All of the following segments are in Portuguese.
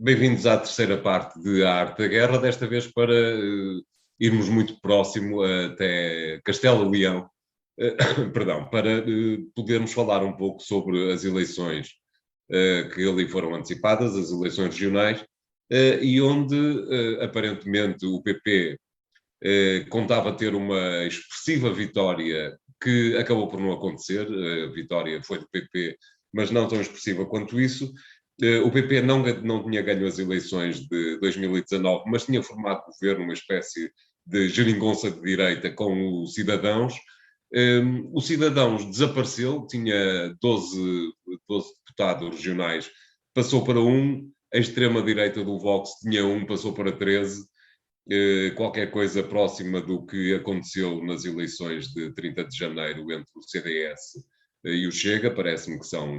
Bem-vindos à terceira parte de A Arte da Guerra, desta vez para irmos muito próximo até Castelo Leão, perdão, para podermos falar um pouco sobre as eleições que ali foram antecipadas, as eleições regionais, e onde aparentemente o PP contava ter uma expressiva vitória que acabou por não acontecer. A vitória foi do PP, mas não tão expressiva quanto isso. O PP não tinha ganho as eleições de 2019, mas tinha formado governo, uma espécie de geringonça de direita com os Cidadãos. O Cidadãos desapareceu, tinha 12 deputados regionais, passou para um. A extrema-direita do Vox tinha um, passou para 13. Qualquer coisa próxima do que aconteceu nas eleições de 30 de janeiro entre o CDS e o Chega, parece-me que são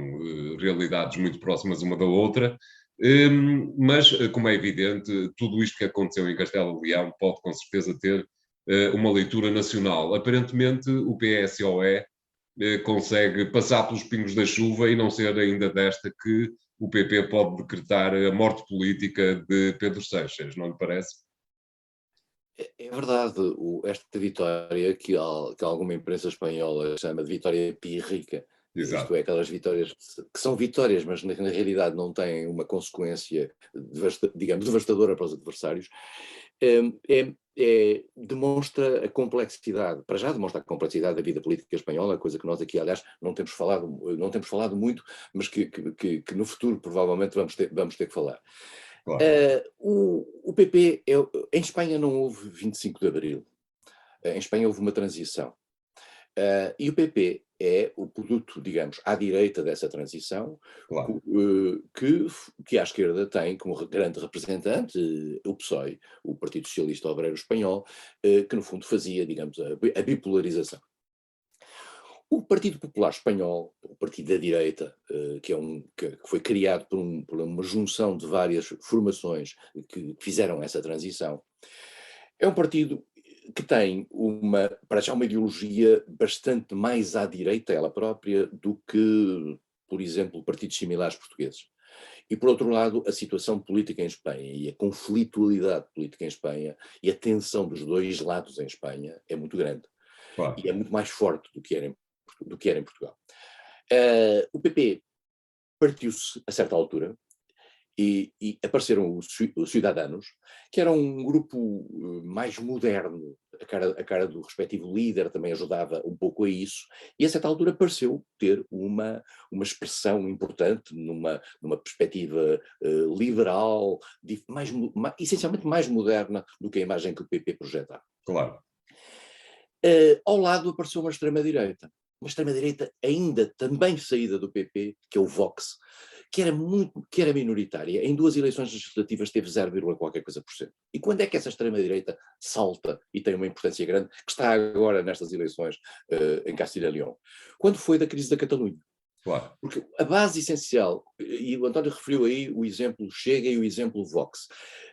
realidades muito próximas uma da outra, mas, como é evidente, tudo isto que aconteceu em Castelo Leão pode com certeza ter uma leitura nacional. Aparentemente o PSOE consegue passar pelos pingos da chuva e não ser ainda desta que o PP pode decretar a morte política de Pedro Sánchez, não lhe parece? É verdade, esta vitória que alguma imprensa espanhola chama de vitória pírrica, isto Exato. é, aquelas vitórias que são vitórias, mas na realidade não têm uma consequência, digamos, devastadora para os adversários, demonstra a complexidade, para já demonstra a complexidade da vida política espanhola, coisa que nós aqui, aliás, não temos falado muito, mas que no futuro provavelmente vamos ter que falar. Claro. O PP, em Espanha não houve 25 de Abril, em Espanha houve uma transição. E o PP é o produto, digamos, à direita dessa transição, Claro. que à esquerda tem como grande representante o PSOE, o Partido Socialista Obreiro Espanhol, que no fundo fazia, digamos, a bipolarização. O Partido Popular Espanhol, o partido da direita, que foi criado por uma junção de várias formações que fizeram essa transição, é um partido que tem para já uma ideologia bastante mais à direita ela própria do que, por exemplo, partidos similares portugueses. E, por outro lado, a situação política em Espanha e a conflitualidade política em Espanha e a tensão dos dois lados em Espanha é muito grande. Claro. E é muito mais forte do que era em Portugal. O PP partiu-se a certa altura e apareceram os Cidadãos, que era um grupo mais moderno, a cara do respectivo líder também ajudava um pouco a isso, e a certa altura pareceu ter uma expressão importante numa perspectiva liberal, essencialmente mais moderna do que a imagem que o PP projetava. Claro. Ao lado apareceu uma extrema-direita ainda também saída do PP, que é o Vox, que era minoritária. Em 2 eleições legislativas teve 0, qualquer coisa por cento. E quando é que essa extrema-direita salta e tem uma importância grande, que está agora nestas eleições em Castilla e León? Quando foi da crise da Catalunha. Claro. Porque a base essencial, e o António referiu aí o exemplo Chega e o exemplo Vox,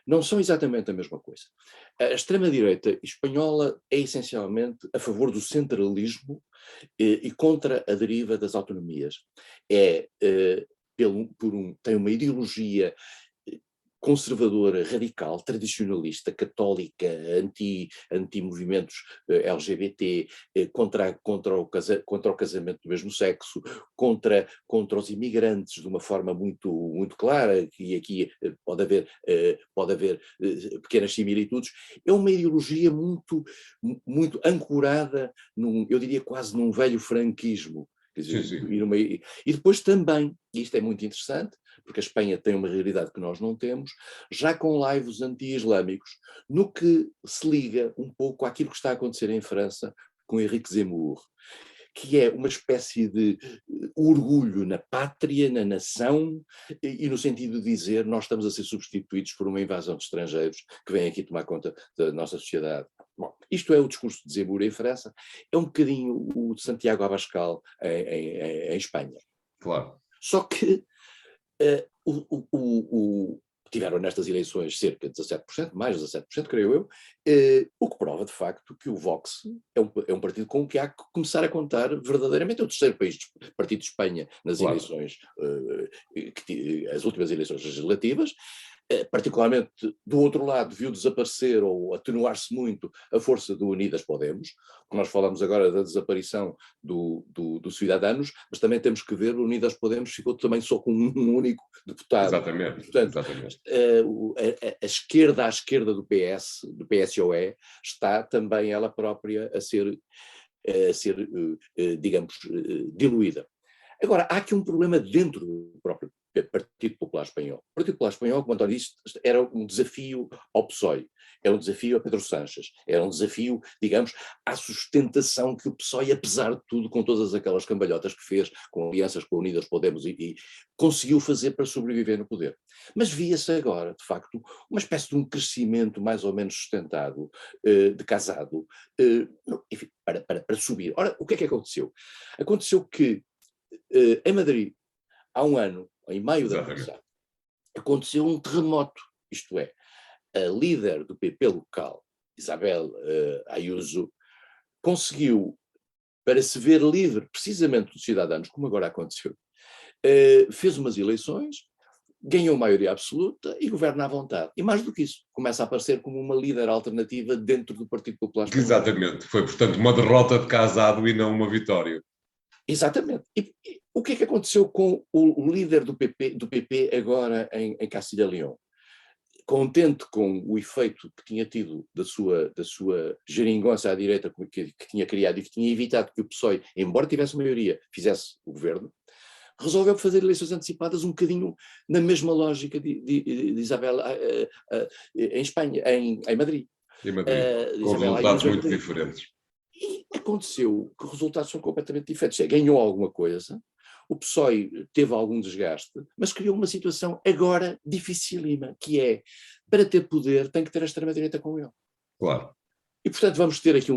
não são exatamente a mesma coisa. A extrema-direita espanhola é essencialmente a favor do centralismo e contra a deriva das autonomias. Tem uma ideologia conservadora, radical, tradicionalista, católica, anti-movimentos LGBT, contra o casamento do mesmo sexo, contra os imigrantes de uma forma muito, muito clara, que aqui pode haver pequenas similitudes. É uma ideologia muito, muito ancorada, eu diria quase num velho franquismo. Quer dizer, sim. E depois também, e isto é muito interessante, porque a Espanha tem uma realidade que nós não temos, já com laivos anti-islâmicos, no que se liga um pouco àquilo que está a acontecer em França com Éric Zemmour, que é uma espécie de orgulho na pátria, na nação, e no sentido de dizer nós estamos a ser substituídos por uma invasão de estrangeiros que vêm aqui tomar conta da nossa sociedade. Bom, isto é o discurso de Zemmour em França, é um bocadinho o de Santiago Abascal em Espanha. Claro. Só que tiveram nestas eleições cerca de 17%, mais de 17%, creio eu, o que prova de facto que o Vox é um partido com o que há que começar a contar verdadeiramente. É o terceiro partido de Espanha nas Claro. eleições, as últimas eleições legislativas, particularmente do outro lado, viu desaparecer ou atenuar-se muito a força do Unidas Podemos. Nós falamos agora da desaparição do Cidadanos, mas também temos que ver o Unidas Podemos ficou também só com um único deputado. Exatamente. Portanto, exatamente. A esquerda à esquerda do PS, do PSOE, está também ela própria a ser digamos, diluída. Agora, há aqui um problema dentro do próprio Partido Popular Espanhol. O Partido Popular Espanhol, como António disse, era um desafio ao PSOE, era um desafio a Pedro Sánchez, era um desafio, digamos, à sustentação que o PSOE, apesar de tudo, com todas aquelas cambalhotas que fez, com alianças com Unidas Podemos e conseguiu fazer para sobreviver no poder. Mas via-se agora, de facto, uma espécie de um crescimento mais ou menos sustentado, de casado, enfim, para subir. Ora, o que é que aconteceu? Aconteceu que em Madrid, há um ano, em maio do ano passado, aconteceu um terremoto, isto é, a líder do PP local, Isabel Ayuso, conseguiu, para se ver livre precisamente dos cidadãos, como agora aconteceu, fez umas eleições, ganhou maioria absoluta e governa à vontade. E mais do que isso, começa a aparecer como uma líder alternativa dentro do Partido Popular Espanhol. Exatamente, foi portanto uma derrota de Casado e não uma vitória. Exatamente. E o que é que aconteceu com o líder do PP agora em Castilla e León? Contente com o efeito que tinha tido da sua geringonça à direita que tinha criado e que tinha evitado que o PSOE, embora tivesse maioria, fizesse o governo, resolveu fazer eleições antecipadas um bocadinho na mesma lógica de Isabel em Espanha, em Madrid. Em Madrid, com resultados muito diferentes. E aconteceu que os resultados são completamente diferentes. Ganhou alguma coisa, o PSOE teve algum desgaste, mas criou uma situação agora dificílima, que é, para ter poder, tem que ter a extrema-direita com ele. Claro. E, portanto, vamos ter aqui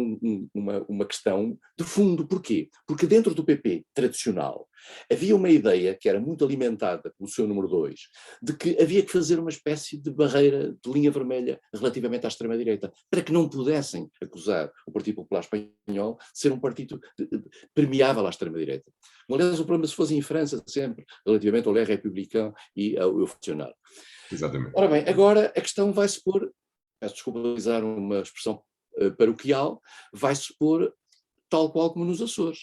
uma questão de fundo. Porquê? Porque dentro do PP tradicional havia uma ideia que era muito alimentada pelo seu número 2, de que havia que fazer uma espécie de barreira, de linha vermelha relativamente à extrema-direita, para que não pudessem acusar o Partido Popular Espanhol de ser um partido permeável à extrema-direita. Aliás, o problema se fosse em França sempre, relativamente ao Les Républicains e ao Front National. Exatamente. Ora bem, agora a questão vai-se pôr, peço desculpa de utilizar uma expressão paroquial, vai-se pôr tal qual como nos Açores.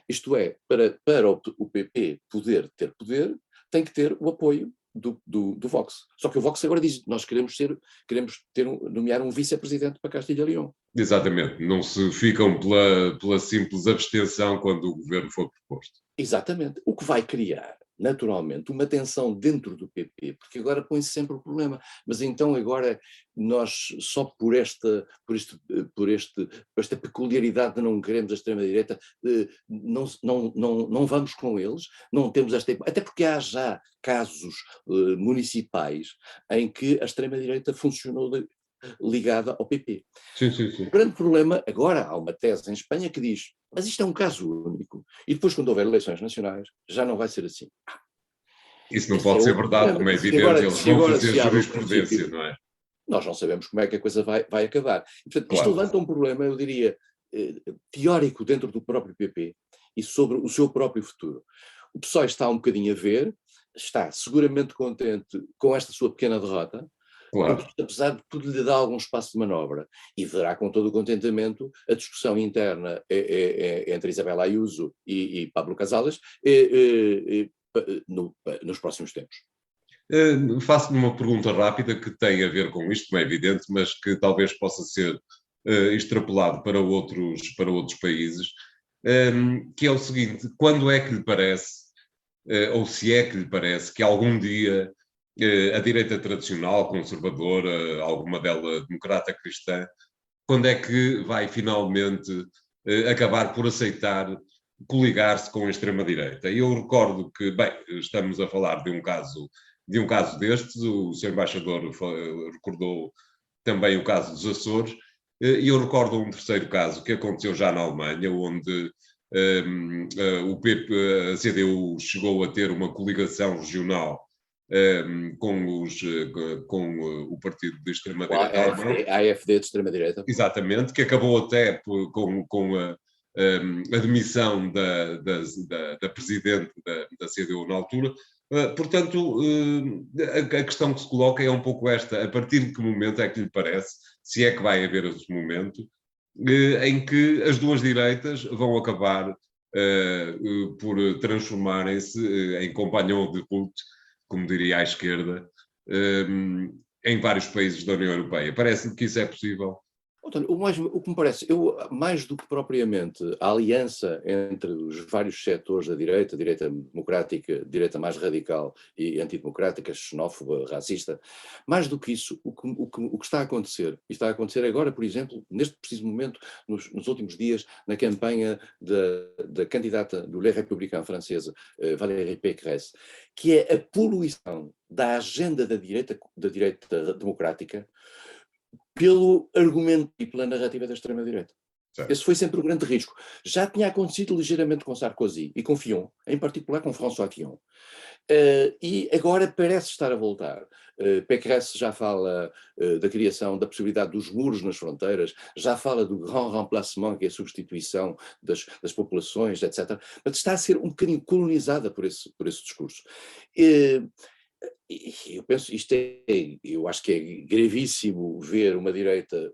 Isto é, para o PP poder ter poder, tem que ter o apoio do Vox. Só que o Vox agora diz, nós queremos nomear um vice-presidente para Castilla e León. Exatamente, não se ficam pela simples abstenção quando o governo for proposto. Exatamente, o que vai criar, naturalmente, uma tensão dentro do PP, porque agora põe-se sempre o problema, mas então agora nós, só por esta peculiaridade de não queremos a extrema-direita, não vamos com eles, não temos até porque há já casos municipais em que a extrema-direita funcionou ligada ao PP. Sim. O grande problema, agora há uma tese em Espanha que diz, mas isto é um caso único, e depois quando houver eleições nacionais, já não vai ser assim. Isso não pode ser verdade, como é evidente, eles vão fazer jurisprudência, não é? Nós não sabemos como é que a coisa vai acabar. E, portanto, isto levanta um problema, eu diria, teórico dentro do próprio PP e sobre o seu próprio futuro. O PSOE está um bocadinho a ver, está seguramente contente com esta sua pequena derrota, Claro. porque, apesar de tudo lhe dar algum espaço de manobra, e verá com todo o contentamento a discussão interna entre Isabel Ayuso e Pablo Casales nos próximos tempos. Faço-lhe uma pergunta rápida que tem a ver com isto, como é evidente, mas que talvez possa ser extrapolado para outros países, que é o seguinte: quando é que lhe parece, ou se é que lhe parece, que algum dia a direita tradicional, conservadora, alguma dela democrata cristã, quando é que vai finalmente acabar por aceitar coligar-se com a extrema-direita? E eu recordo que, bem, estamos a falar de um caso destes, o Sr. Embaixador recordou também o caso dos Açores, e eu recordo um terceiro caso que aconteceu já na Alemanha, onde o PP, a CDU chegou a ter uma coligação regional com o partido de extrema-direita alemão. A AfD de extrema-direita. Exatamente, que acabou até com a demissão da presidente da CDU na altura. Portanto, a questão que se coloca é um pouco esta: a partir de que momento é que lhe parece, se é que vai haver esse momento, em que as duas direitas vão acabar por transformarem-se em companhão de culto, como diria a esquerda, em vários países da União Europeia? Parece-lhe que isso é possível? António, o que me parece, mais do que propriamente a aliança entre os vários setores da direita democrática, direita mais radical e antidemocrática, xenófoba, racista, mais do que isso, o que está a acontecer, e está a acontecer agora, por exemplo, neste preciso momento, nos últimos dias, na campanha da candidata do Les Républicains francesa, Valérie Pécresse, que é a poluição da agenda da direita democrática pelo argumento e pela narrativa da extrema-direita. Esse foi sempre um grande risco. Já tinha acontecido ligeiramente com Sarkozy e com Fillon, em particular com François Fillon. E agora parece estar a voltar. Pécresse já fala da criação, da possibilidade dos muros nas fronteiras, já fala do grand remplacement, que é a substituição das populações, etc. Mas está a ser um bocadinho colonizada por esse discurso. Eu penso, eu acho que é gravíssimo ver uma direita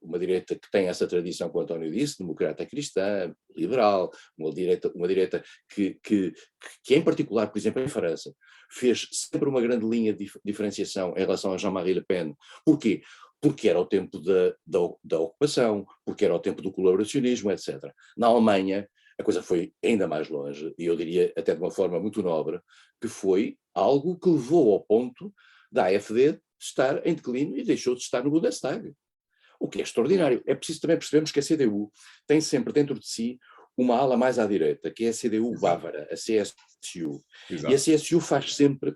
que tem essa tradição que o António disse, democrata cristã, liberal, uma direita que em particular, por exemplo, em França, fez sempre uma grande linha de diferenciação em relação a Jean-Marie Le Pen. Porquê? Porque era o tempo da ocupação, porque era o tempo do colaboracionismo, etc. Na Alemanha, a coisa foi ainda mais longe, e eu diria até de uma forma muito nobre, que foi algo que levou ao ponto da AfD estar em declínio e deixou de estar no Bundestag. O que é extraordinário. É preciso também percebermos que a CDU tem sempre dentro de si uma ala mais à direita, que é a CDU bávara, a CSU. Exato. E a CSU faz sempre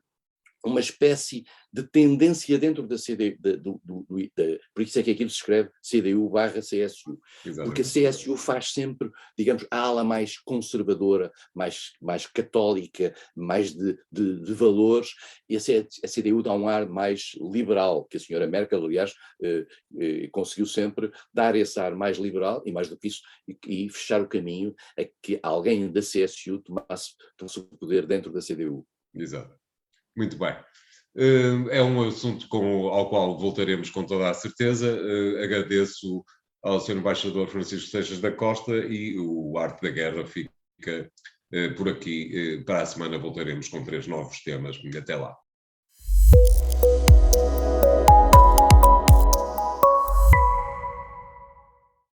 uma espécie de tendência dentro da CDU, por isso é que aquilo se escreve CDU/CSU, porque a CSU faz sempre, digamos, a ala mais conservadora, mais católica, mais de valores, e a CDU dá um ar mais liberal, que a senhora Merkel, aliás, conseguiu sempre dar esse ar mais liberal, e mais do que isso, e fechar o caminho a que alguém da CSU tomasse o poder dentro da CDU. Exato. Muito bem. É um assunto ao qual voltaremos com toda a certeza. Agradeço ao Sr. Embaixador Francisco Seixas da Costa, e o Arte da Guerra fica por aqui. Para a semana voltaremos com 3 novos temas. Até lá.